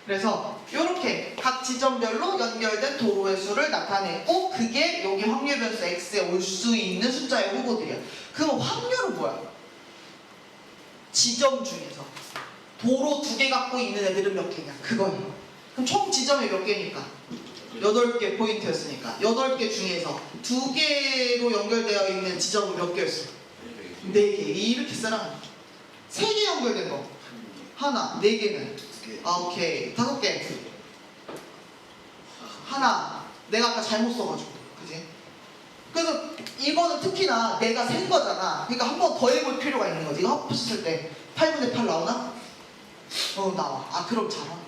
그래서 이렇게 각 지점별로 연결된 도로의 수를 나타냈고 그게 여기 확률 변수 x에 올 수 있는 숫자의 후보들이야. 그럼 확률은 뭐야? 지점 중에서 도로 2개 갖고 있는 애들은 몇 개냐? 그거예요. 그럼 총 지점이 몇 개니까? 8개 포인트였으니까 8개 중에서 2개로 연결되어 있는 지점은 몇 개였어? 4개. 이렇게 쓰라. 3개 연결된 거 하나, 4개는 오케이 5개 하나. 내가 아까 잘못 써가지고 그지? 그래서 이거는 특히나 내가 센 거잖아. 그러니까 한 번 더 해볼 필요가 있는 거지. 이거 합쳤을 때 8분의 8 나오나? 나와. 아 그럼 잘한 거야.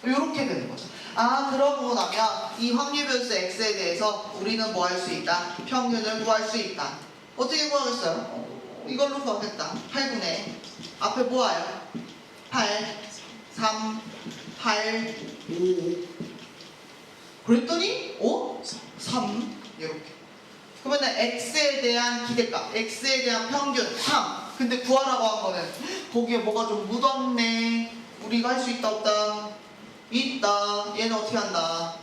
이렇게 되는 거죠. 아 그러고 나면 이 확률 변수 x에 대해서 우리는 뭐 할 수 있다? 평균을 구할 수 있다. 어떻게 구하겠어요? 이걸로 구하겠다. 8분의 앞에 뭐예요? 8 3 8 5 그랬더니 3 이렇게. 그러면 x에 대한 기대값, x에 대한 평균 3. 근데 구하라고 한 거는 거기에 뭐가 좀 묻었네. 우리가 할 수 있다 없다? 있다. 얘는 어떻게 한다?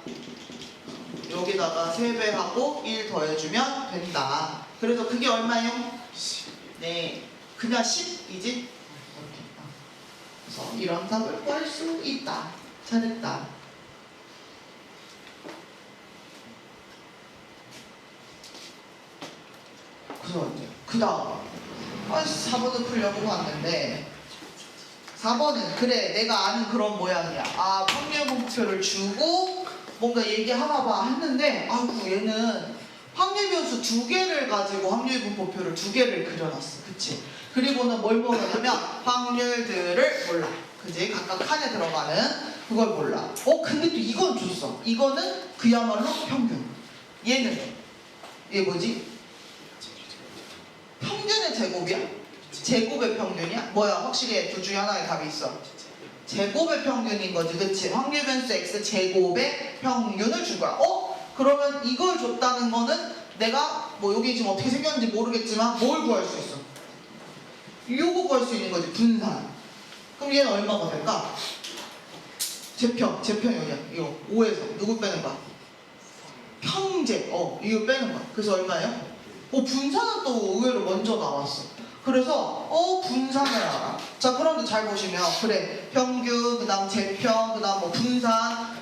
여기다가 3배하고 1 더해주면 된다. 그래서 그게 얼마예요? 네, 그냥 10이지? 그래서 이런 답을 구할 수 있다. 잘했다. 그래서 이제 그 다음 4번을 풀려고 봤는데 4번은 그래 내가 아는 그런 모양이야. 아 확률 분포를 주고 뭔가 얘기하나 봐 했는데 아이고 얘는 확률 변수 2개를 가지고 확률 분포표를 2개를 그려놨어. 그치? 그리고는 뭘 모르냐면 확률들을 몰라. 그지? 각각 칸에 들어가는 그걸 몰라. 근데 또 이건 줬어. 이거는 그야말로 평균. 얘는 얘 뭐지? 평균의 제곱이야? 제곱의 평균이야? 뭐야? 확실히 둘 중에 하나의 답이 있어. 제곱의 평균인 거지, 그치? 확률 변수 x 제곱의 평균을 준 거야. 그러면 이걸 줬다는 거는 내가 뭐 여기 지금 어떻게 생겼는지 모르겠지만 뭘 구할 수 있어? 요거 구할 수 있는 거지, 분산. 그럼 얘는 얼마가 될까? 제평이 어디야? 이거 5에서 누구 빼는 거야? 평제. 이거 빼는 거야. 그래서 얼마예요? 분산은 또 의외로 먼저 나왔어. 그래서 분산을 알아. 자 그런데 잘 보시면 그래 평균 그 다음 제평 그 다음 뭐 분산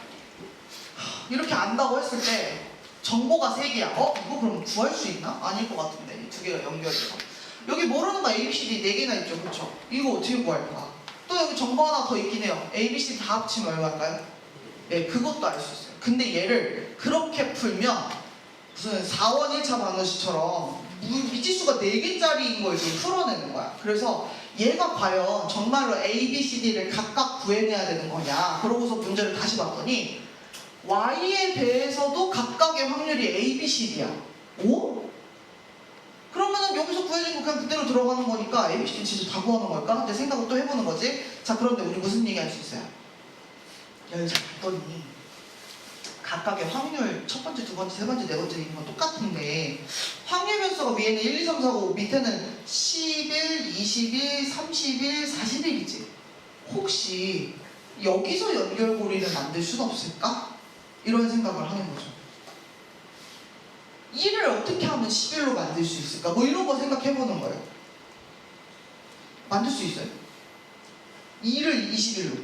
이렇게 안다고 했을 때 정보가 3개야. 이거 그럼 구할 수 있나? 아닐 것 같은데 이 2개가 연결돼서 여기 모르는 거 ABCD 4개나 있죠. 그쵸? 이거 어떻게 구할까? 또 여기 정보 하나 더 있긴 해요. ABCD 다 합치면 얼마일까요? 네 그것도 알 수 있어요. 근데 얘를 그렇게 풀면 무슨 4원 1차 방정식처럼 미지수가 4개짜리인 걸 지금 풀어내는 거야. 그래서 얘가 과연 정말로 A, B, C, D를 각각 구해내야 되는 거냐. 그러고서 문제를 다시 봤더니 Y에 대해서도 각각의 확률이 A, B, C, D야. 그러면은 여기서 구해진 거 그냥 그대로 들어가는 거니까 A, B, C, D 진짜 다 구하는 걸까? 근데 생각을 또 해보는 거지. 자 그런데 우리 무슨 얘기 할 수 있어요? 여기서 봤더니 각각의 확률 첫 번째, 두 번째, 세 번째, 네 번째 이런 건 똑같은데 확률 변수가 위에는 1, 2, 3, 4, 5 밑에는 11, 21, 31, 41이지. 혹시 여기서 연결고리를 만들 수는 없을까? 이런 생각을 하는 거죠. 1을 어떻게 하면 11로 만들 수 있을까? 뭐 이런 거 생각해보는 거예요. 만들 수 있어요. 2를 21로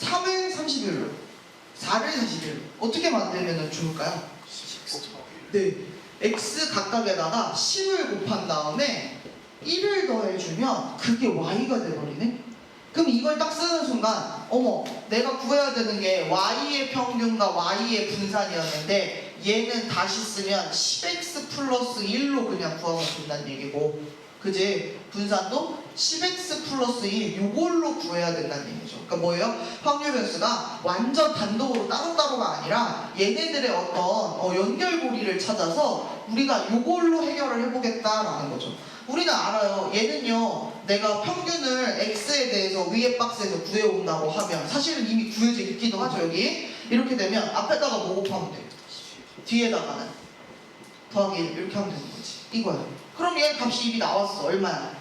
3을 31로 4를 41로 어떻게 만들면 좋을까요? 네, x 각각에다가 10을 곱한 다음에 1을 더해주면 그게 y가 돼버리네? 그럼 이걸 딱 쓰는 순간 어머 내가 구해야 되는 게 y의 평균과 y의 분산이었는데 얘는 다시 쓰면 10x 플러스 1로 그냥 구하면 된다는 얘기고 그지? 분산도 10x 플러스 1 요걸로 구해야 된다는 얘기죠. 그러니까 뭐예요? 확률 변수가 완전 단독으로 따로따로가 아니라 얘네들의 어떤 연결고리를 찾아서 우리가 요걸로 해결을 해보겠다라는 거죠. 우리는 알아요. 얘는요 내가 평균을 x에 대해서 위에 박스에서 구해온다고 하면 사실은 이미 구해져 있기도 하죠. 여기 이렇게 되면 앞에다가 뭐 곱하면 돼요? 뒤에다가는 더하기 1 이렇게 하면 되는 거지. 이거야. 그럼 얘 값이 이미 나왔어. 얼마야?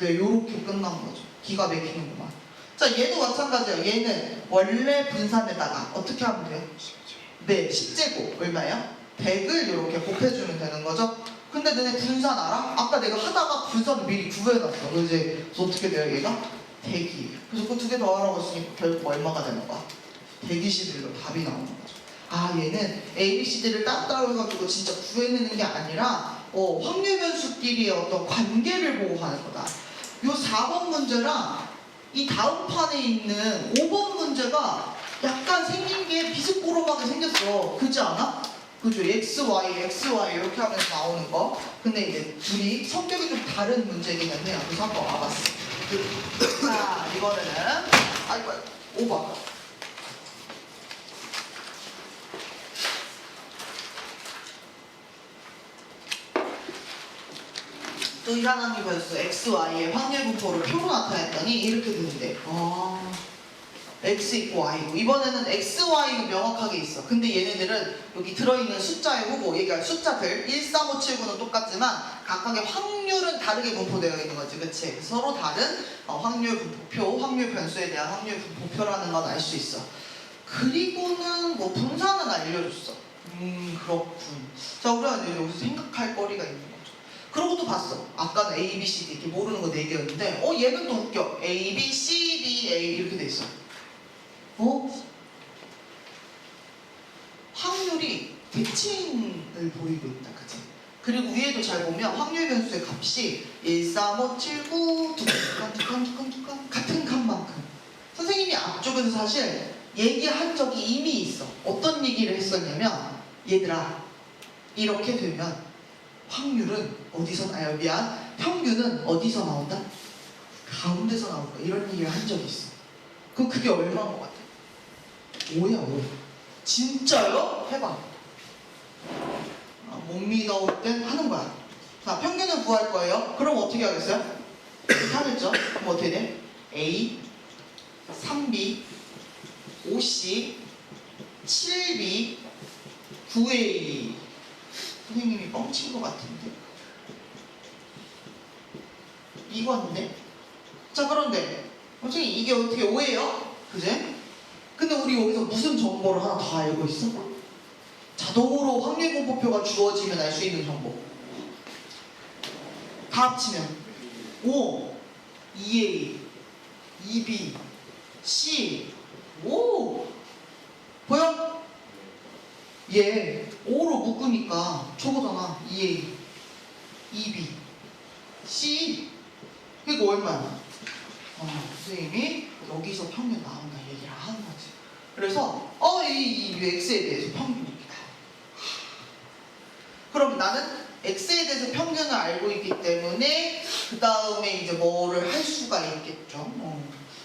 네, 요렇게 끝난 거죠. 기가 막히는구만. 자, 얘도 마찬가지예요. 얘는 원래 분산에다가 어떻게 하면 돼요? 네, 10제곱 얼마예요? 100을 이렇게 곱해주면 되는 거죠. 근데 너네 분산 알아? 아까 내가 하다가 분산을 미리 구해놨어. 그래서 이제 어떻게 돼요 얘가? 100이. 그래서 그 두 개 더하라고 했으니까 결국 얼마가 되는 거야? 121로 답이 나오는 거죠. 아, 얘는 A, B, C, D를 따로 해가지고 진짜 구해내는 게 아니라 확률 변수끼리의 어떤 관계를 보고 가는 거다. 요 4번 문제랑 이 다음 판에 있는 5번 문제가 약간 생긴 게 비스꼬름하게 생겼어. 그렇지 않아? 그죠? XY 이렇게 하면서 나오는 거. 근데 이제 둘이 성격이 좀 다른 문제긴 한데요. 그래서 한번 와봤어. 자, 이거는 아이고 5번. 또 이상한 게 보였어. XY의 확률 분포를 표로 나타냈더니 이렇게 되는데 X 있고 Y고 이번에는 X, Y가 명확하게 있어. 근데 얘네들은 여기 들어있는 숫자의 후보, 얘가 숫자들 1, 3, 5, 7, 9는 똑같지만 각각의 확률은 다르게 분포되어 있는 거지, 그치? 서로 다른 확률 분포표, 확률 변수에 대한 확률 분포표라는 건 알 수 있어. 그리고는 뭐 분산은 알려줬어. 그렇군. 자, 우리가 이제 여기서 생각할 거리가 있는 거죠. 그러고 또 봤어. 아까는 A, B, C, D 이렇게 모르는 거 4개였는데 얘는 또 웃겨. A, B, C, D, A 이렇게 돼 있어. 확률이 대칭을 보이고 있다, 그치? 그리고 위에도 잘 보면 확률 변수의 값이 1, 3, 5, 7, 9 두 칸 같은 칸만큼. 선생님이 앞쪽에서 사실 얘기한 적이 이미 있어. 어떤 얘기를 했었냐면 얘들아 이렇게 되면 확률은 어디서 평균은 어디서 나온다? 가운데서 나올 거야. 이런 얘기를 한 적이 있어. 그럼 그게 얼마인 것 같아? 5야 5. 진짜요? 해봐. 못 믿어올 땐 하는 거야. 자, 평균을 구할 거예요. 그럼 어떻게 하겠어요? 하겠죠? 그럼 어떻게 돼? A, 3B, 5C, 7B, 9A. 선생님이 뻥친 것 같은데. 이건데? 자, 그런데 선생님 이게 어떻게 5예요? 그제? 근데 우리 여기서 무슨 정보를 하나 더 알고 있어? 자동으로 확률 분포표가 주어지면 알 수 있는 정보. 다 합치면 5, 2A, 2B, C, 오! 보여? 얘 5로 묶으니까 저거잖아. 2A, 2B, C. 그게 얼마야? 선생님이 여기서 평균 나온다 얘기를 하는 거지. 그래서 이 X에 대해서 평균입니다. 그럼 나는 X에 대해서 평균을 알고 있기 때문에 그 다음에 이제 뭐를 할 수가 있겠죠.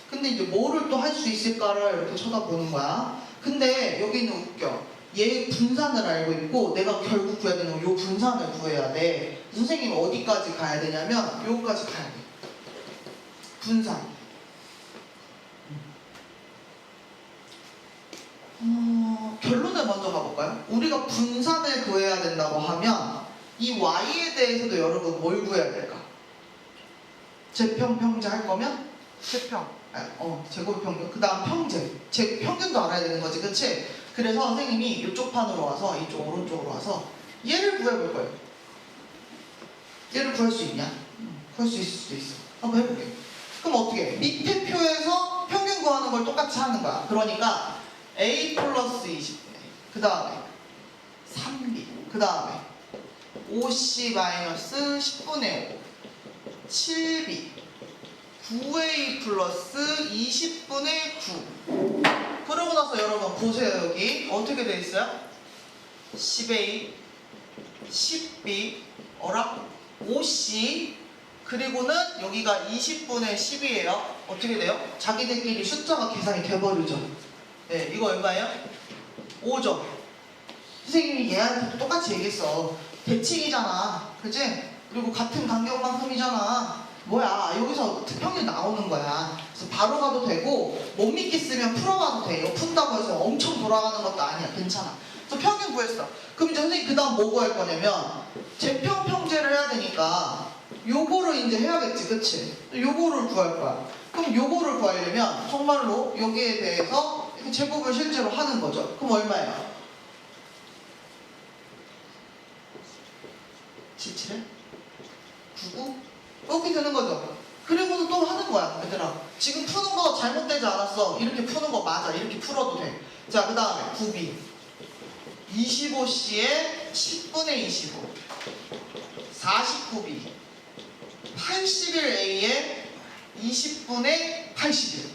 근데 이제 뭐를 또 할 수 있을까를 이렇게 쳐다보는 거야. 근데 여기는 웃겨. 얘 분산을 알고 있고 내가 결국 구해야 되는 건 요 분산을 구해야 돼. 선생님이 어디까지 가야 되냐면 요까지 가야 돼. 분산. 결론을 먼저 가볼까요? 우리가 분산을 구해야 된다고 하면 이 Y에 대해서도 여러분 뭘 구해야 될까? 제평, 평제 할 거면 제평, 제곱 평균, 그 다음 평제, 평균도 알아야 되는 거지, 그치? 그래서 선생님이 이쪽 판으로 와서 이쪽 오른쪽으로 와서 얘를 구해볼 거예요. 얘를 구할 수 있냐? 구할 수 있을 수도 있어. 한번 해볼게요. 그럼 어떻게 해? 밑에 표에서 평균 구하는 걸 똑같이 하는 거야. 그러니까 A 플러스 20분의 그 다음에 3B 그 다음에 5C 마이너스 10분의 5 7B 9A 플러스 20분의 9. 그러고 나서 여러분 보세요. 여기 어떻게 돼 있어요? 10A 10B 어라? 5C 그리고는 여기가 20분의 10이에요. 어떻게 돼요? 자기들끼리 숫자가 계산이 돼버리죠. 네, 이거 얼마예요? 5점. 선생님이 얘한테도 똑같이 얘기했어. 대칭이잖아. 그치? 그리고 같은 간격만큼이잖아. 뭐야, 여기서 평균 나오는 거야. 그래서 바로 가도 되고 못 믿겠으면 풀어가도 돼. 이거 푼다고 해서 엄청 돌아가는 것도 아니야. 괜찮아. 그래서 평균 구했어. 그럼 이제 선생님 그 다음 뭐 구할 거냐면 제평 평제를 해야 되니까 요거를 이제 해야겠지. 그치? 요거를 구할 거야. 그럼 요거를 구하려면 정말로 여기에 대해서 이렇게 제곱을 실제로 하는 거죠. 그럼 얼마예요? 17에 99? 이렇게 되는 거죠. 그리고는 또 하는 거야, 얘들아. 지금 푸는 거 잘못되지 않았어. 이렇게 푸는 거 맞아. 이렇게 풀어도 돼. 자, 그 다음에 9b 25c에 10분의 25 49b 81a에 20분의 81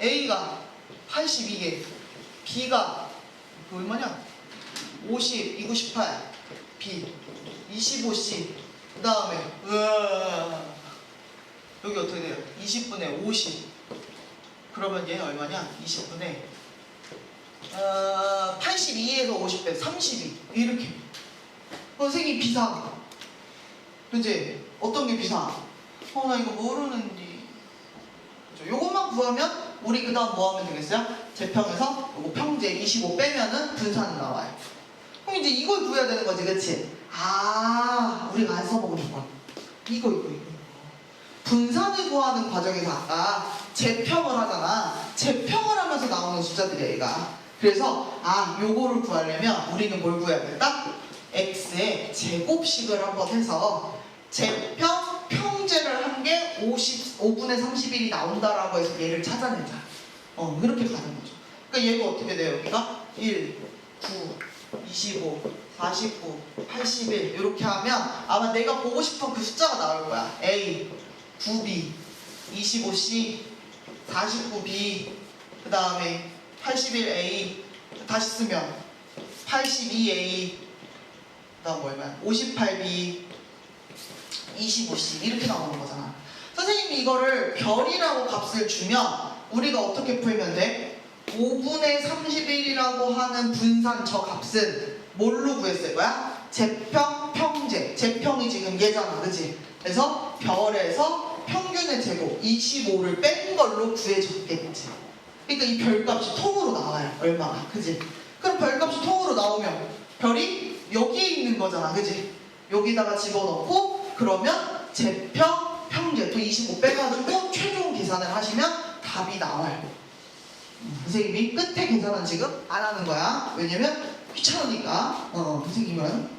A가 82개 B가 얼마냐? 50, 2, 98 B 25C 그 다음에 여기 어떻게 돼요? 20분의 50 그러면 얘는 얼마냐? 20분의 82에서 50 빼 32 이렇게 선생님 비상 그치? 어떤 게 비상? 나 이거 모르는데 그렇죠? 요것만 구하면 우리 그 다음 뭐 하면 되겠어요? 제평에서 요거 평제 25 빼면은 분산이 나와요. 그럼 이제 이걸 구해야 되는 거지, 그치? 우리가 안 써보고 싶어. 이거. 분산을 구하는 과정에서 아까 제평을 하잖아. 제평을 하면서 나오는 숫자들이야, 얘가. 그래서, 요거를 구하려면 우리는 뭘 구해야겠다? x의 제곱식을 한번 해서 제평, 평제를 한 게 5분의 31이 나온다라고 해서 얘를 찾아내자. 이렇게 가는 거죠. 그러니까 얘가 어떻게 돼요, 여기가? 1, 9, 25, 49, 81 이렇게 하면 아마 내가 보고 싶은 그 숫자가 나올 거야. A, 9B, 25C, 49B 그 다음에 81A 다시 쓰면 82A 그 다음 얼마야? 58B 25C 이렇게 나오는 거잖아. 선생님이 이거를 별이라고 값을 주면 우리가 어떻게 풀면 돼? 5분의 31이라고 하는 분산 저 값은 뭘로 구했을 거야? 제평, 평제. 제평이 지금 얘잖아, 그치? 그래서 별에서 평균의 제곱 25를 뺀 걸로 구해줬겠지. 그러니까 이 별값이 통으로 나와요. 얼마가, 그치? 그럼 별값이 통으로 나오면 별이 여기에 있는 거잖아, 그치? 여기다가 집어넣고 그러면 제평, 평제 또 25 빼가지고 최종 계산을 하시면 답이 나와요. 선생님이 끝에 계산은 지금 안 하는 거야. 왜냐면 귀찮으니까. 선생님은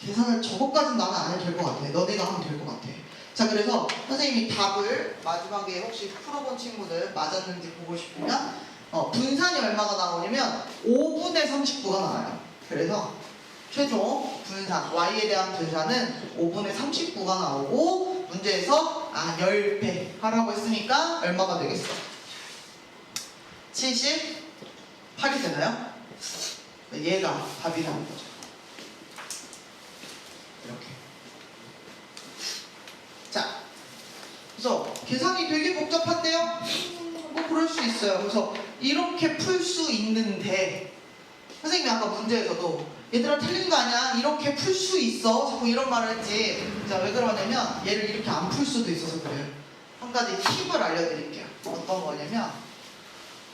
계산을 저것까지는 나는 안 해도 될 것 같아. 너네가 하면 될 것 같아. 자, 그래서 선생님이 답을 마지막에 혹시 풀어본 친구들 맞았는지 보고 싶으면 분산이 얼마가 나오냐면 5분의 39가 나와요. 그래서 최종 분산, y에 대한 분산은 5분의 39가 나오고 문제에서 10배 하라고 했으니까 얼마가 되겠어? 78이 되나요? 얘가 답이 나온 거죠. 이렇게. 자, 그래서 계산이 되게 복잡한데요? 뭐 그럴 수 있어요. 그래서 이렇게 풀 수 있는데 선생님이 아까 문제에서도 얘들아 틀린 거 아니야? 이렇게 풀 수 있어? 자꾸 이런 말을 했지. 자, 왜 그러냐면 얘를 이렇게 안 풀 수도 있어서 그래요. 한 가지 팁을 알려드릴게요. 어떤 거냐면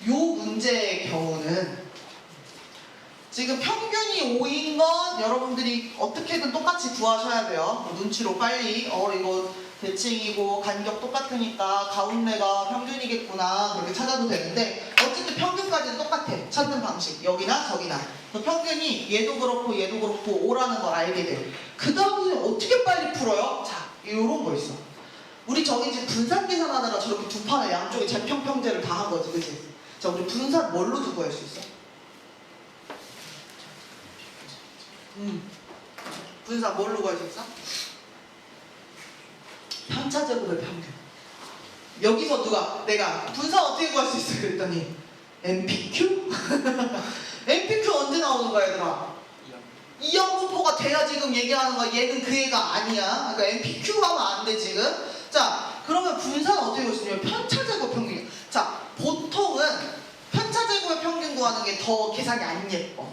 요 문제의 경우는 지금 평균이 5인 건 여러분들이 어떻게든 똑같이 구하셔야 돼요. 눈치로 빨리 이거 대칭이고 간격 똑같으니까 가운데가 평균이겠구나 그렇게 찾아도 되는데 어쨌든 평균까지는 똑같아. 찾는 방식 여기나 저기나 평균이 얘도 그렇고 얘도 그렇고 5라는 걸 알게 돼. 그 다음에 어떻게 빨리 풀어요? 자, 요런 거 있어. 우리 저기 지금 분산 계산하느라 저렇게 두 판에 양쪽에 제평 평제를 다 한 거지, 그치? 자, 우리 분산 뭘로 두고 할 수 있어? 분산 뭘로 구할 수 있어? 편차제곱의 평균. 여기서 내가 분산 어떻게 구할 수 있어? 그랬더니 MPQ? MPQ 언제 나오는 거야, 얘들아? 이항분포가 돼야 지금 얘기하는 거야. 얘는 그 애가 아니야. 그러니까 MPQ 하면 안 돼, 지금. 자, 그러면 분산 어떻게 구할 수 있냐면 편차제곱 평균. 자, 보통은 편차제곱의 평균 구하는 게 더 계산이 안 예뻐.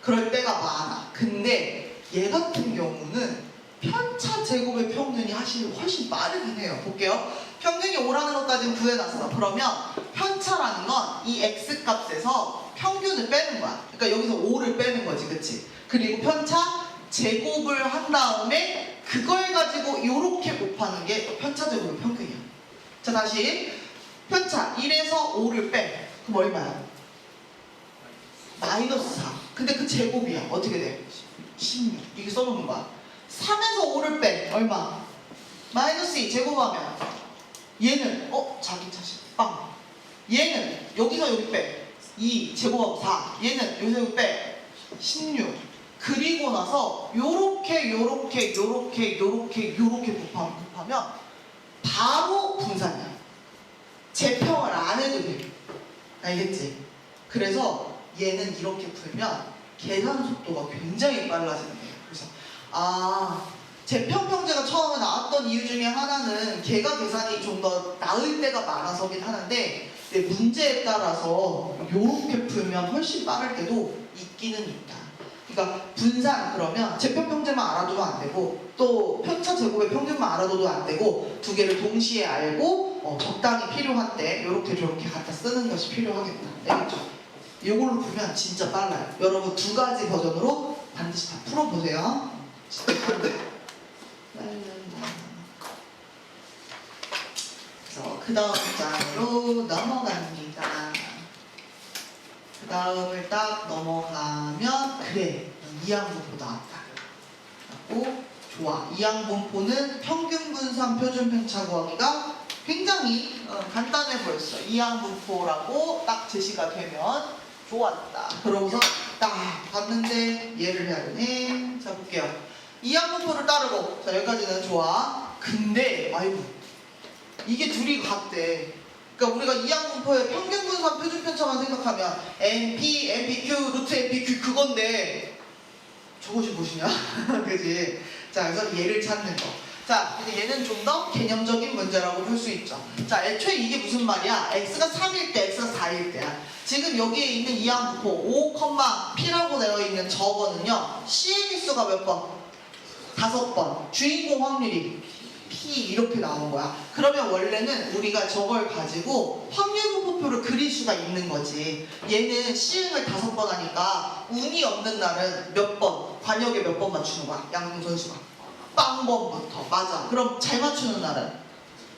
그럴 때가 많아. 근데 얘 같은 경우는 편차제곱의 평균이 훨씬 빠르긴 해요. 볼게요. 평균이 5라는 것까지는 구해놨어. 그러면 편차라는 건 이 x값에서 평균을 빼는 거야. 그러니까 여기서 5를 빼는 거지, 그치? 그리고 편차 제곱을 한 다음에 그걸 가지고 이렇게 곱하는 게 편차제곱의 평균이야. 자, 다시 편차 1에서 5를 빼. 그럼 얼마야? 마이너스 4. 근데 그 제곱이야. 어떻게 돼? 16. 이게 써놓는 거야. 3에서 5를 빼. 얼마? 마이너스 2 제곱하면 얘는 자기 자신 빵. 얘는 여기서 여기 빼. 2 제곱하고 4. 얘는 여기서 여기 빼. 16. 그리고 나서 요렇게 곱하면 바로 분산이야. 재평을 안 해도 돼. 알겠지? 그래서 얘는 이렇게 풀면 계산 속도가 굉장히 빨라지는 거예요. 그래서 재평평제가 처음에 나왔던 이유 중에 하나는 걔가 계산이 좀 더 나을 때가 많아서긴 하는데 문제에 따라서 이렇게 풀면 훨씬 빠를 때도 있기는 있다. 그러니까 분산 그러면 재평평제만 알아두면 안 되고 또 편차 제곱의 평균만 알아둬도 안 되고 두 개를 동시에 알고 적당히 필요한 때 이렇게 저렇게 갖다 쓰는 것이 필요하겠다. 알겠죠? 이걸로 풀면 진짜 빨라요. 여러분 두 가지 버전으로 반드시 다 풀어보세요. 진짜 빨라요. 그래서 그 다음 장으로 넘어갑니다. 그 다음을 딱 넘어가면 그래 이항분포 나왔다. 고 좋아. 이항분포는 평균분산 표준편차 구하기가 굉장히 간단해 보였어. 이항분포라고 딱 제시가 되면 좋았다. 그러고서 딱 봤는데 얘를 해야 되네. 자 볼게요. 이항분포를 따르고 자 여기까지는 좋아. 근데 아이고 이게 둘이 같대. 그러니까 우리가 이항분포의 평균분산 표준편차만 생각하면 NP, NPQ, 루트 NPQ 그건데 저것이 무엇이냐? 그지? 자 그래서 얘를 찾는 거. 자 이제 얘는 좀 더 개념적인 문제라고 볼 수 있죠. 자 애초에 이게 무슨 말이야? x가 3일 때, x가 4일 때야. 지금 여기에 있는 이항분포 5, P라고 되어 있는 저거는요 시행일 수가 몇 번? 5번. 주인공 확률이 P 이렇게 나온 거야. 그러면 원래는 우리가 저걸 가지고 확률분포표를 그릴 수가 있는 거지. 얘는 시행을 5번 하니까 운이 없는 날은 몇 번, 관역에 몇 번 맞추는 거야. 양궁 선수가. 빵번부터. 맞아. 그럼 잘 맞추는 날은?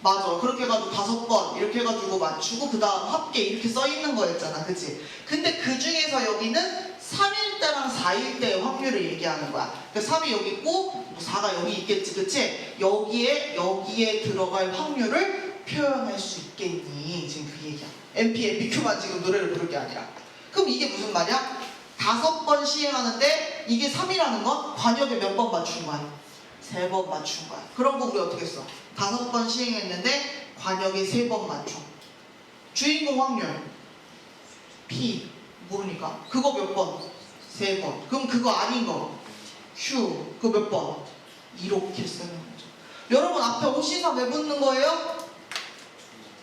맞아. 그렇게 해가지고 5번 이렇게 해가지고 맞추고 그 다음 합계 이렇게 써있는 거였잖아. 그치? 근데 그 중에서 여기는 3일 때랑 4일 때의 확률을 얘기하는 거야. 그러니까 3이 여기 있고 4가 여기 있겠지. 그치? 여기에 들어갈 확률을 표현할 수 있겠니? 지금 그 얘기야. NP, NPQ만 지금 노래를 부를 게 아니라. 그럼 이게 무슨 말이야? 5번 시행하는데 이게 3이라는 건 관역에 몇 번 맞춘 거야? 3번 맞춘 거야. 그런 거 우리 어떻게 써? 5번 시행했는데 관역에 3번 맞춰. 주인공 확률 P 모르니까 그거 몇 번? 3번. 그럼 그거 아닌 거 Q 그거 몇 번? 이렇게 쓰는 거죠. 여러분 앞에 OC3 왜 붙는 거예요?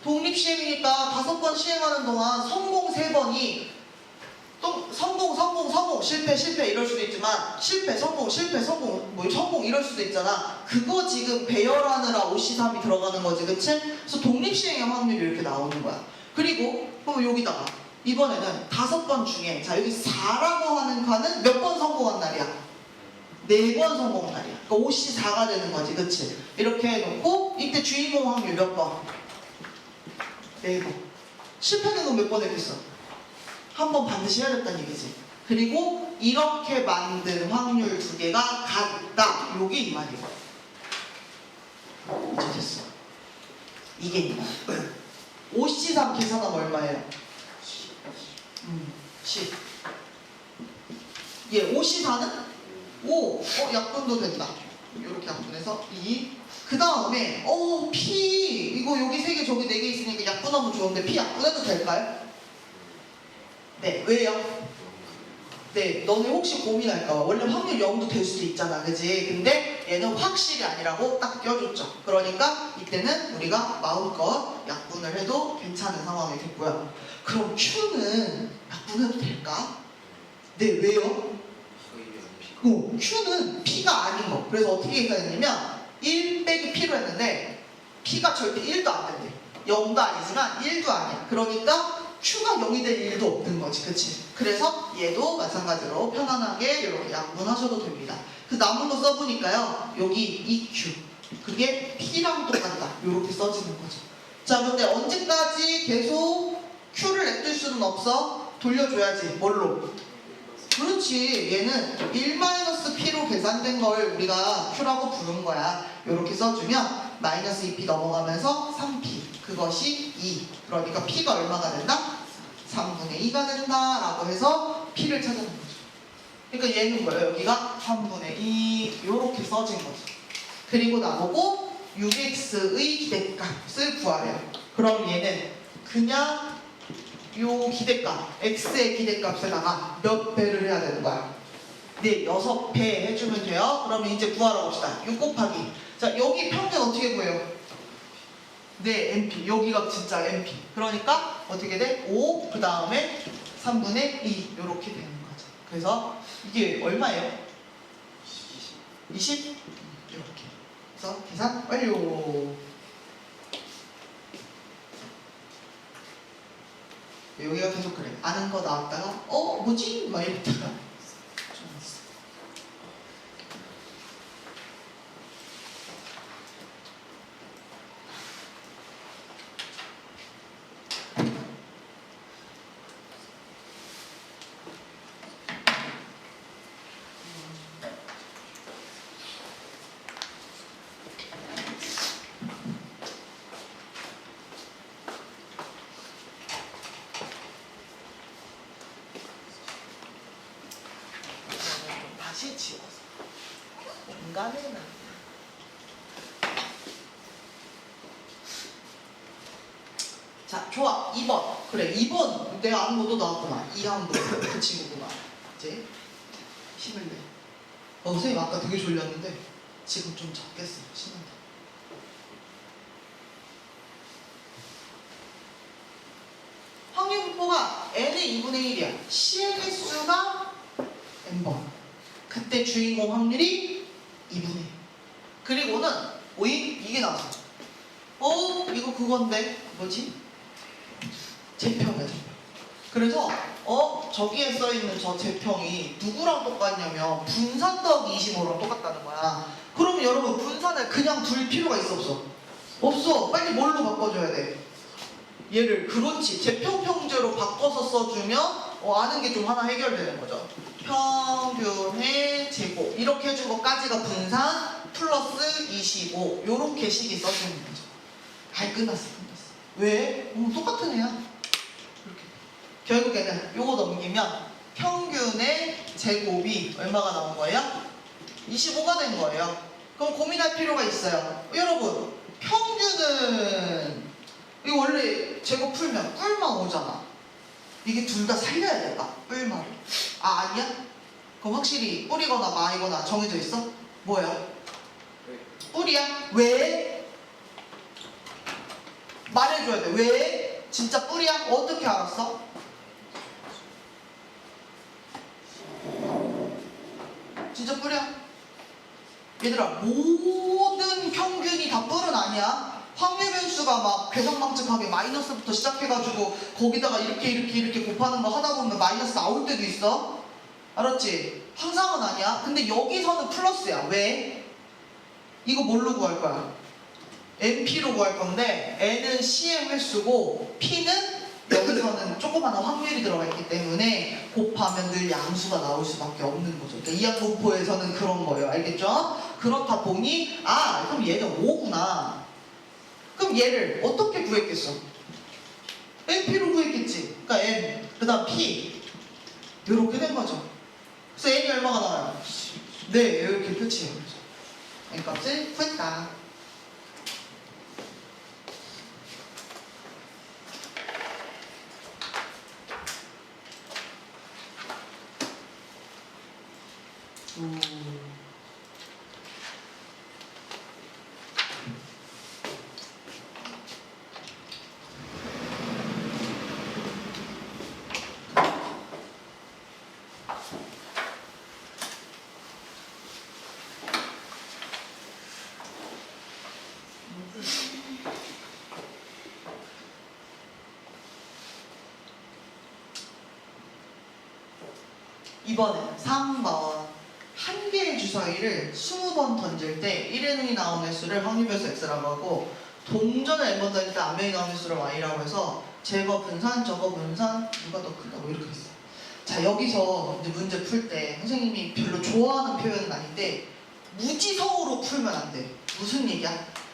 독립시행이니까 5번 시행하는 동안 성공 3번이 또 성공 실패 이럴 수도 있지만 실패 성공 뭐 성공 이럴 수도 있잖아. 그거 지금 배열하느라 OC3이 들어가는 거지. 그치? 그래서 독립시행의 확률이 이렇게 나오는 거야. 그리고 그럼 여기다가 이번에는 5번 중에 자 여기 4라고 하는 칸은 몇 번 성공한 날이야? 4번 성공한 날이야. 그러니까 54가 되는 거지. 그치? 이렇게 해놓고 이때 주인공 확률 몇 번? 4번. 실패는 건 몇 번 했겠어? 한 번 반드시 해야 됐다는 얘기지. 그리고 이렇게 만든 확률 2개가 같다. 요게 이 말이야. 이제 됐어. 이게 이 말. OC3 계산하면 얼마예요? 10. 예, OC4는 5. 약분도 된다. 이렇게 약분해서 2. 그 다음에 P 이거 여기 3개 저기 4개 있으니까 약분하면 좋은데 P 약분해도 될까요? 네, 왜요? 네, 너네 혹시 고민할까봐. 원래 확률 0도 될 수도 있잖아, 그지? 근데 얘는 확실히 아니라고 딱 껴줬죠. 그러니까 이때는 우리가 마음껏 약분을 해도 괜찮은 상황이 됐고요. 그럼 Q는 약분해도 될까? 네, 왜요? Q는 P가 아닌 거. 그래서 어떻게 계산했냐면 1 빼기 P로 했는데 P가 절대 1도 안 된대. 0도 아니지만 1도 아니야. 그러니까 Q가 0이 될 일도 없는 거지. 그치? 그래서 얘도 마찬가지로 편안하게 이렇게 양분하셔도 됩니다. 그 남은 거 써보니까요. 여기 EQ. 그게 P랑 똑같다. 이렇게 써지는 거죠. 자, 근데 언제까지 계속 Q를 냅둘 수는 없어? 돌려줘야지. 뭘로? 그렇지. 얘는 1-P로 계산된 걸 우리가 Q라고 부른 거야. 이렇게 써주면 마이너스 2P 넘어가면서 3P. 그것이 2. 그러니까 P가 얼마가 된다? 3분의 2가 된다라고 해서 P를 찾아낸 거죠. 그러니까 얘는 뭐예요? 여기가 3분의 2 이렇게 써진 거죠. 그리고 나보고 6x의 기대값을 구하래요. 그럼 얘는 그냥 요 기대값, x의 기대값에다가 몇 배를 해야 되는 거야? 네, 6배 해주면 돼요. 그러면 이제 구하러 봅시다. 6 곱하기. 자, 여기 평균 어떻게 구해요? 네, NP. 여기가 진짜 NP. 그러니까 어떻게 돼? 5, 그 다음에 3분의 2 이렇게 되는 거죠. 그래서 이게 얼마예요? 20? 이렇게. 그래서 계산 완료. 여기가 계속 그래. 아는 거 나왔다가 뭐지? 막 이랬다가 좀 있어. 다시 지워서 공간에는 자, 좋아. 2번. 그래, 2번. 내가 아는 것도 나왔구나. 이항도 그 친구구나. 이제 힘을 내. 선생님 아까 되게 졸렸는데 지금 좀 적겠어. 신난다. 확률분포가 n의 2분의 1이야. C의 횟수가 n번. 그때 주인공 확률이 2분의 1. 그리고는 오잉? 이게 나왔어. 이거 그건데 뭐지? 재평이야, 재평. 그래서 저기에 써있는 저 재평이 누구랑 똑같냐면 분산 더하기 25랑 똑같다는 거야. 그러면 여러분 분산을 그냥 둘 필요가 있어 없어? 없어. 빨리 뭘로 바꿔줘야 돼? 얘를 그렇지. 재평평제로 바꿔서 써주면 아는 게 좀 하나 해결되는 거죠. 평균의 제곱 이렇게 해준 것까지가 분산 플러스 25 요렇게 식이 써주는 거죠. 끝났어. 왜? 똑같은 애야. 이렇게. 결국에는 요거 넘기면 평균의 제곱이 얼마가 나온 거예요? 25가 된 거예요. 그럼 고민할 필요가 있어요. 여러분 평균은 이거 원래 제곱 풀면 뿔만 오잖아. 이게 둘 다 살려야 될까? 뿔만. 아니야? 그럼 확실히 뿔이거나 마이거나 정해져 있어? 뭐야? 뿔이야? 왜? 말해줘야 돼. 왜? 진짜 뿔이야? 어떻게 알았어? 진짜 뿔이야? 얘들아, 모든 평균이 다 뿔은 아니야. 확률 변수가 막 계산망측하게 마이너스부터 시작해가지고 거기다가 이렇게 곱하는 거 하다 보면 마이너스 나올 때도 있어. 알았지? 항상은 아니야. 근데 여기서는 플러스야. 왜? 이거 뭘로 구할 거야? NP로 구할 건데 N은 C의 횟수고 P는 여기서는 조그마한 확률이 들어가 있기 때문에 곱하면 늘 양수가 나올 수밖에 없는 거죠. 그러니까 이항분포에서는 그런 거예요. 알겠죠? 그렇다 보니 그럼 얘는 5구나. 그럼 얘를 어떻게 구했겠어? NP로 구했겠지. 그러니까 N, 그 다음 P 이렇게 된 거죠. 그래서 N이 얼마가 나와요? 네, 이렇게 끝이에요. N 값을 구했다. 오. 2번에 3번 한 개의 주사위를 20번 던질 때 1N이 나오는 수를 확률변수 X라고 하고 동전을 n번 다닐 때 암면이 나오는 수를 y라고 해서 제거 분산, 저거 분산, 누가 더 크다 뭐 이렇게 했어요. 자, 여기서 이제 문제 풀 때 선생님이 별로 좋아하는 표현은 아닌데 무지성으로 풀면 안 돼. 무슨 얘기야?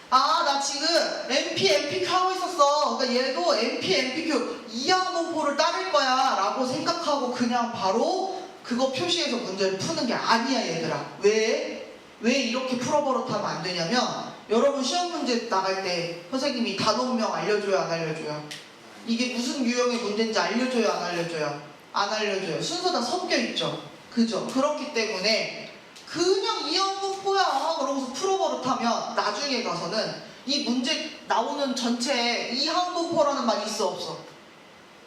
아, 나 지금 MP, MPQ 하고 있었어. 그러니까 얘도 MP, MPQ 이항분포를 따를 거야 라고 생각하고 그냥 바로 그거 표시해서 문제를 푸는 게 아니야, 얘들아. 왜 이렇게 풀어버릇하면 안 되냐면 여러분 시험 문제 나갈 때 선생님이 단원명 알려줘요, 안 알려줘요? 이게 무슨 유형의 문제인지 알려줘요, 안 알려줘요? 안 알려줘요. 순서 다 섞여 있죠. 그죠? 그렇기 때문에 그냥 이항분포야 그러고서 풀어버릇하면 나중에 가서는 이 문제 나오는 전체에 이항분포라는 말이 있어 없어?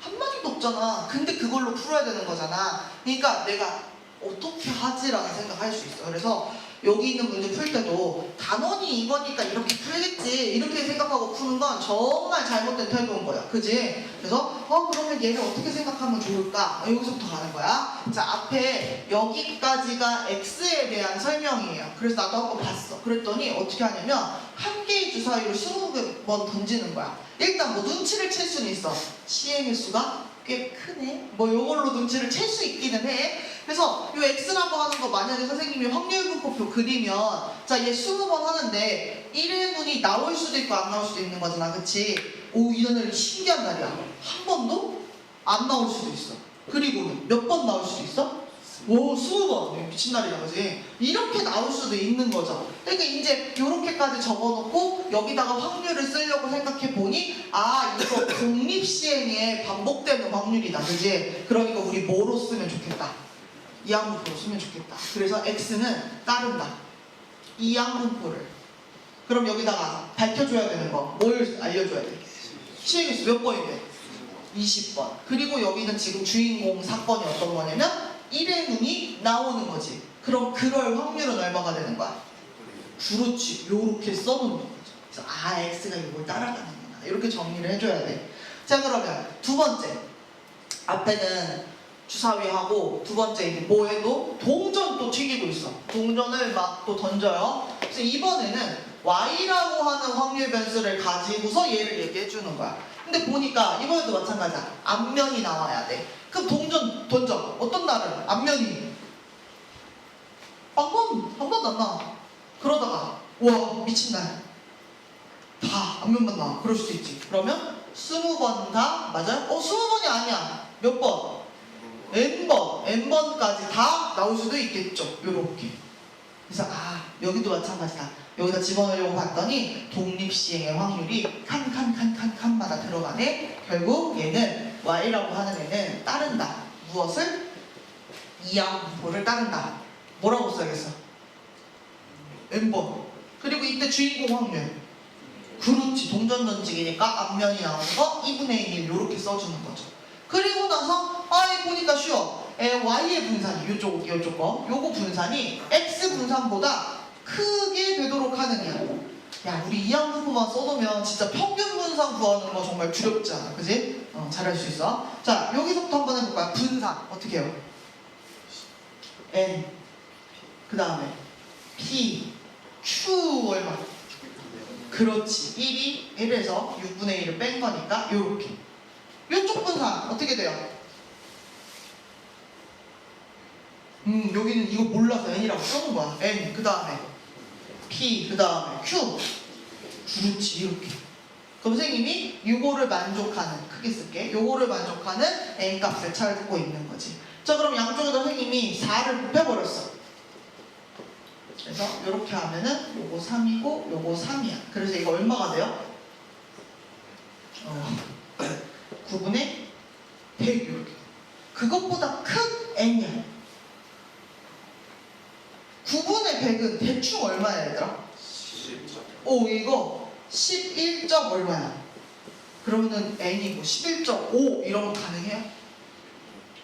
한마디도 없잖아. 근데 그걸로 풀어야 되는 거잖아. 그러니까 내가 어떻게 하지라는 생각할 수 있어. 그래서 여기 있는 문제 풀 때도 단원이 이거니까 이렇게 풀겠지 이렇게 생각하고 푸는 건 정말 잘못된 태도인 거야. 그지? 그래서 그러면 얘를 어떻게 생각하면 좋을까? 여기서부터 가는 거야. 자, 앞에 여기까지가 x에 대한 설명이에요. 그래서 나도 한번 봤어. 그랬더니 어떻게 하냐면 한 개의 주사위로 20번 던지는 거야. 일단 뭐 눈치를 챌 수는 있어. 시행의 수가 꽤 크네. 뭐 요걸로 눈치를 챌 수 있기는 해. 그래서 요 x라고 하는 거 만약에 선생님이 확률분포표 그리면 자, 얘 20번 하는데 1의 눈이 나올 수도 있고 안 나올 수도 있는 거잖아. 그치? 오, 이거는 신기한 날이야. 한 번도 안 나올 수도 있어. 그리고는 몇 번 나올 수도 있어? 오, 20번. 미친 날이다, 그지? 이렇게 나올 수도 있는 거죠. 그러니까 이제 요렇게까지 적어놓고 여기다가 확률을 쓰려고 생각해 보니 아, 이거 독립시행에 반복되는 확률이다, 그지? 그러니까 우리 뭐로 쓰면 좋겠다? 이항분포로 쓰면 좋겠다. 그래서 x는 따른다. 이항분포를. 그럼 여기다가 밝혀줘야 되는 거 뭘 알려줘야 돼? 시행의 수 몇 번인데? 20번. 그리고 여기는 지금 주인공 사건이 어떤 거냐면 1의 눈이 나오는 거지. 그럼 그럴 확률은 얼마가 되는 거야? 그렇지. 요렇게 써놓는 거죠. 그래서 아, x가 이걸 따라가는구나. 이렇게 정리를 해줘야 돼. 자, 그러면 두 번째. 앞에는 주사위하고 두 번째 이제 뭐 해도 동전 또 튀기고 있어. 동전을 막 또 던져요. 그래서 이번에는 y라고 하는 확률 변수를 가지고서 얘를 얘기해 주는 거야. 근데 보니까 이번에도 마찬가지야. 앞면이 나와야 돼. 그럼 동전 던져. 어떤 날은 앞면이 한 번도 안 나와. 그러다가 와, 미친 날. 다 앞면만 나와. 그럴 수도 있지. 그러면 20번 다 맞아요? 20번이 아니야. 몇 번? n번까지 다 나올 수도 있겠죠. 요렇게. 그래서 아, 여기도 마찬가지다. 여기다 집어넣으려고 봤더니 독립시행의 확률이 칸마다 들어가네. 결국 얘는 y라고 하는 애는 따른다. 무엇을? 이항분포를 따른다. 뭐라고 써야겠어? n번. 그리고 이때 주인공 확률. 그렇지. 동전 던지기니까 앞면이 나오는 거 2분의 1 요렇게 써주는 거죠. 그리고 나서 보니까 쉬워. y의 분산이 요쪽 거 요거 분산이 x 분산보다 크게 되도록 하느냐. 야, 우리 이항분포만 써놓으면 진짜 평균 분산 구하는 거 정말 두렵지 않아, 그지? 잘할 수 있어. 자, 여기서부터 한번 해볼까요? 분산 어떻게 해요? n 그 다음에 p q 얼마? 그렇지. 1이 1에서 6분의 1을 뺀 거니까 요렇게. 요쪽 분산 어떻게 돼요? 여기는 이거 몰라서 n이라고 써놓은 거야. n 그 다음에 p 그 다음에 q. 그렇지. 이렇게. 그럼 선생님이 요거를 만족하는, 크게 쓸게, 요거를 만족하는 n 값을 찾고 있는 거지. 자, 그럼 양쪽에다 선생님이 4를 곱해버렸어. 그래서 이렇게 하면은 요거 3이고 요거 3이야. 그래서 이거 얼마가 돼요? 9분의 100 이렇게. 그것보다 큰 n이야. 9분의 100은 대충 얼마야, 얘들아? 11점. 이거 11점 얼마야? 그러면은 n이 뭐 11.5 이런 거 가능해요?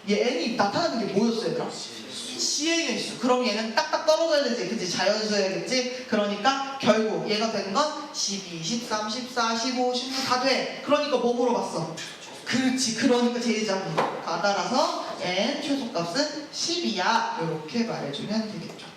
얘 n이 나타나는 게 뭐였어, 얘들아? 시행의 수. 그럼 얘는 딱딱 떨어져야 되지, 그치? 자연수야겠지? 그러니까 결국 얘가 되는 건 12, 13, 14, 15, 16 다 돼. 그러니까 뭐 물어봤어? 그렇지. 그러니까 제2자리. 따라서 n 최소값은 10이야. 이렇게 말해주면 되겠죠.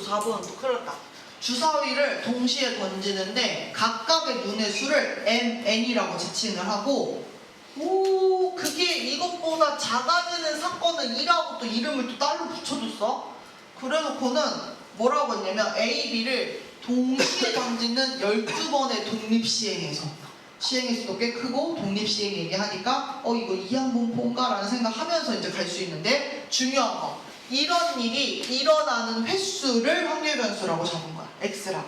4번은 또 큰일 났다. 주사위를 동시에 던지는데 각각의 눈의 수를 n이라고 지칭을 하고, 오, 그게 이것보다 작아지는 사건은 2라고 또 이름을 또 따로 붙여줬어. 그래놓고는 뭐라고 했냐면 A, B를 동시에 던지는 12번의 독립시행에서, 시행의 수도 꽤 크고 독립시행 얘기하니까 이거 이항분포인가? 라는 생각하면서 이제 갈 수 있는데, 중요한 거, 이런 일이 일어나는 횟수를 확률 변수라고 잡은 거야. X라고.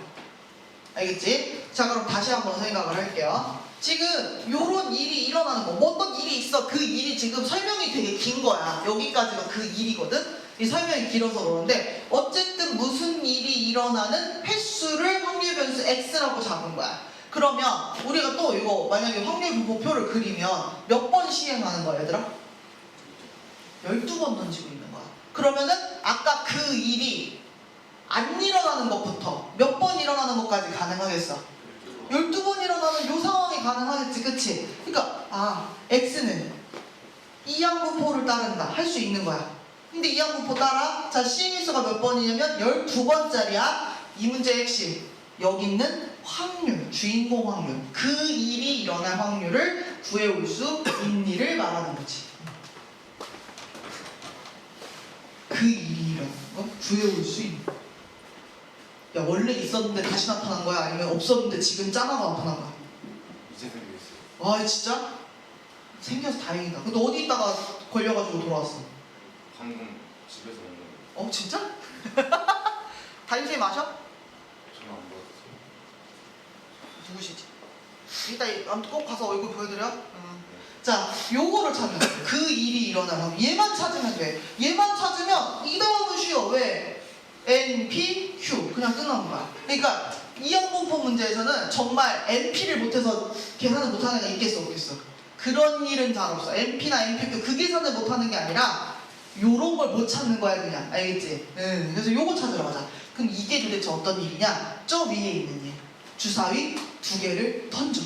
알겠지? 자, 그럼 다시 한번 생각을 할게요. 지금 요런 일이 일어나는 거, 어떤 일이 있어. 그 일이 지금 설명이 되게 긴 거야. 여기까지가 그 일이거든. 이 설명이 길어서 그러는데, 어쨌든 무슨 일이 일어나는 횟수를 확률 변수 X라고 잡은 거야. 그러면 우리가 또 이거 만약에 확률 분포표를 그리면 몇 번 시행하는 거야, 얘들아? 12번 던지고 있는 거야. 그러면은 아까 그 일이 안 일어나는 것부터 몇 번 일어나는 것까지 가능하겠어? 12번 일어나는 요 상황이 가능하겠지, 그치? 그러니까 X는 이항분포를 따른다 할 수 있는 거야. 근데 이항분포 따라. 자, 시행일수가 몇 번이냐면 12번짜리야. 이 문제의 핵심, 여기 있는 확률, 주인공 확률, 그 일이 일어날 확률을 구해올 수 있니를 말하는 거지. 그 일이 일어나는 거 구해올 수 있는. 야, 원래 있었는데 다시 나타난 거야? 아니면 없었는데 지금 짜나가 나타난 거야? 이제 생겼어요. 와, 진짜? 생겨서 다행이다. 근데 어디 있다가 걸려가지고 돌아왔어? 방금 집에서 먹는 거. 진짜? 담임쌤이 마셔? 저는 안 먹었어요. 누구시지? 이따 아무튼 꼭 가서 얼굴 보여드려? 자, 요거를 찾는 거야. 그 일이 일어나면 얘만 찾으면 돼. 얘만 찾으면 이 다음은 쉬워. 왜? N, P, Q 그냥 끝나는 거야. 그러니까 이항분포 문제에서는 정말 NP를 못해서 계산을 못하는 애가 있겠어, 없겠어? 그런 일은 잘 없어. NP나 NP, 그 계산을 못하는 게 아니라 요런 걸 못 찾는 거야, 그냥. 알겠지? 그래서 요거 찾으러 가자. 그럼 이게 도대체 어떤 일이냐? 저 위에 있는 일. 주사위 2개를 던져.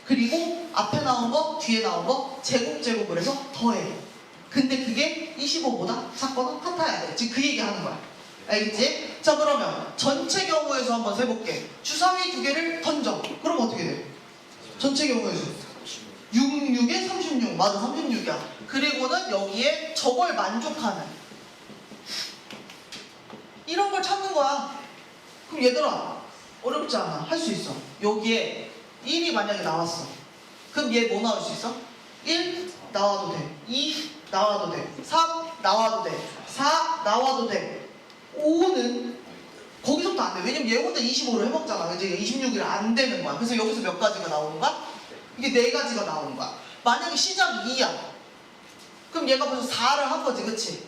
그리고 앞에 나온 거, 뒤에 나온 거 제곱을 해서 더해. 근데 그게 25보다 작거나 같아야 돼. 지금 그 얘기 하는 거야. 알겠지? 자, 그러면 전체 경우에서 한번 세볼게. 주사위 2개를 던져. 그럼 어떻게 돼? 전체 경우에서 66에 36. 맞아, 36이야. 그리고는 여기에 저걸 만족하는 이런 걸 찾는 거야. 그럼 얘들아, 어렵지 않아. 할 수 있어. 여기에 1이 만약에 나왔어. 그럼 얘 뭐 나올 수 있어? 1 나와도 돼. 2 나와도 돼. 3 나와도 돼. 4 나와도 돼. 5는 거기서부터 안 돼. 왜냐면 얘 혼자 25로 해먹잖아. 이제 26이 안 되는 거야. 그래서 여기서 몇 가지가 나오는 거야? 이게 4가지가 나오는 거야. 만약에 시작이 2야. 그럼 얘가 벌써 4를 한 거지, 그치?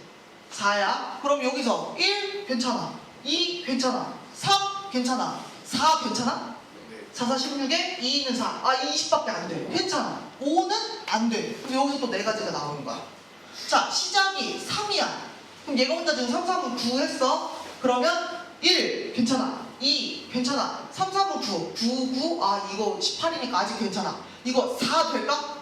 4야. 그럼 여기서 1 괜찮아. 2 괜찮아. 3 괜찮아. 4 괜찮아? 4, 4, 16에 2는 4. 20밖에 안 돼. 괜찮아. 5는 안 돼. 그럼 여기서 또 4가지가 나오는 거야. 자, 시작이 3이야. 그럼 얘가 혼자 지금 3, 4분 9 했어. 그러면 1 괜찮아. 2 괜찮아. 3, 4분 9. 9, 9. 이거 18이니까 아직 괜찮아. 이거 4 될까?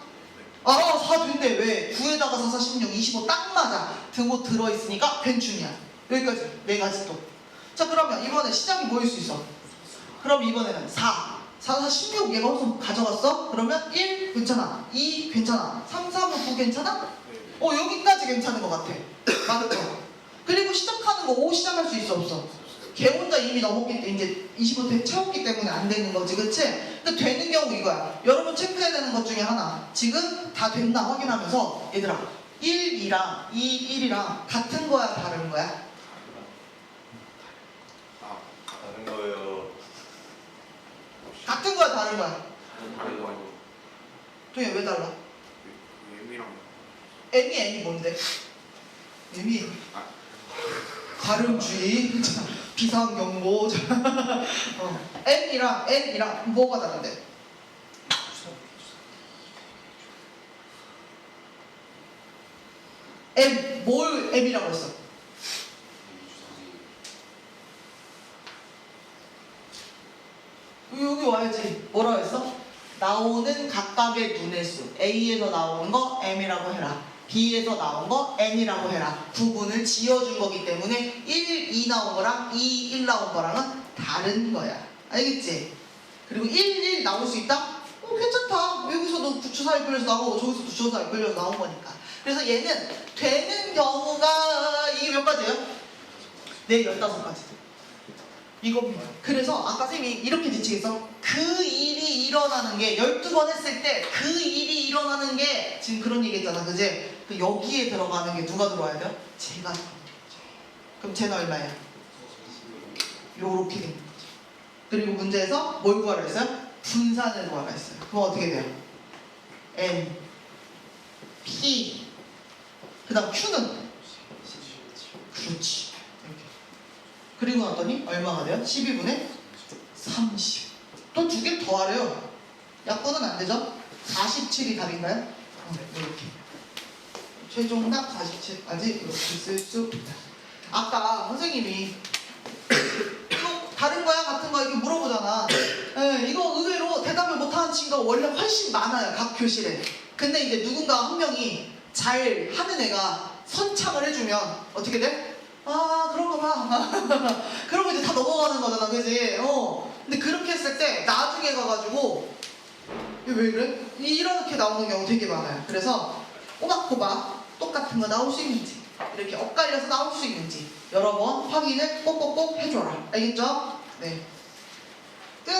4 된대. 왜? 9에다가 4, 4, 16, 25 딱 맞아. 등호 들어있으니까 괜춘이야. 여기까지. 4가지 또. 자, 그러면 이번에 시작이 뭐일 수 있어? 그럼 이번에는 4. 4, 4, 16 얘가 우선 가져갔어? 그러면 1 괜찮아. 2 괜찮아. 3, 4분 9 괜찮아? 여기까지 괜찮은 것 같아. 맞죠? 그리고 시작하는 거 5 시작할 수 있어, 없어? 걔 혼자 이미 넘었기 때문에 이제 25대 채웠기 때문에 안 되는 거지, 그치? 근데 되는 경우 이거야. 여러분 체크해야 되는 것 중에 하나. 지금 다 됐나 확인하면서 얘들아 1, 2랑 2, 1이랑 같은 거야, 다른 거야? 다른 거예요. 같은 거야, 다른 거야? 다른 거 아니고. 동해 왜 달라? M이랑 M이 뭔데? M이 가름주의, 비상경보. N이랑 뭐가 다른데? 뭘 M이라고 했어? 여기 와야지. 뭐라고 했어? 나오는 각각의 눈의 수. A에서 나오는 거 M이라고 해라. B에서 나온 거 N이라고 해라. 구분을 지어준 거기 때문에 1, 2 나온 거랑 2, 1 나온 거랑은 다른 거야. 알겠지? 그리고 1, 1 나올 수 있다? 괜찮다. 여기서도 주사위 끌려서 나오고 저기서도 주사위 끌려서 나온 거니까. 그래서 얘는 되는 경우가 이게 몇 가지예요? 네, 15가지. 이겁니다. 그래서 아까 쌤이 이렇게 뒤치겠어? 그 일이 일어나는 게 12번 했을 때 그 일이 일어나는 게 지금 그런 얘기 했잖아. 그지? 그 여기에 들어가는 게 누가 들어와야 돼요? 제가 들어가는 거죠. 그럼 쟤는 얼마예요? 요렇게 되는 거죠. 그리고 문제에서 뭘 구하라 했어요? 분산을 구하라 했어요. 그럼 어떻게 돼요? N P 그 다음 Q는? 그렇지. 이렇게. 그리고 났더니 얼마가 돼요? 12분의 30. 또 두 개 더 하래요. 약분은 안 되죠? 47이 답인가요? 이렇게. 최종답 47까지 이렇게 쓸 수 있다. 아까 선생님이 이거 다른 거야? 같은 거야? 이렇게 물어보잖아. 네, 이거 의외로 대답을 못하는 친구가 원래 훨씬 많아요. 각 교실에. 근데 이제 누군가 한 명이 잘 하는 애가 선창을 해주면 어떻게 돼? 아 그런가 봐. 그러면 이제 다 넘어가는 거잖아. 그지? 근데 그렇게 했을 때 나중에 가가지고 왜 그래? 이렇게 나오는 경우 되게 많아요. 그래서 꼬박꼬박 똑같은 거 나올 수 있는지 이렇게 엇갈려서 나올 수 있는지 여러 번 확인을 꼭꼭꼭 해줘라. 알겠죠? 네. 끝!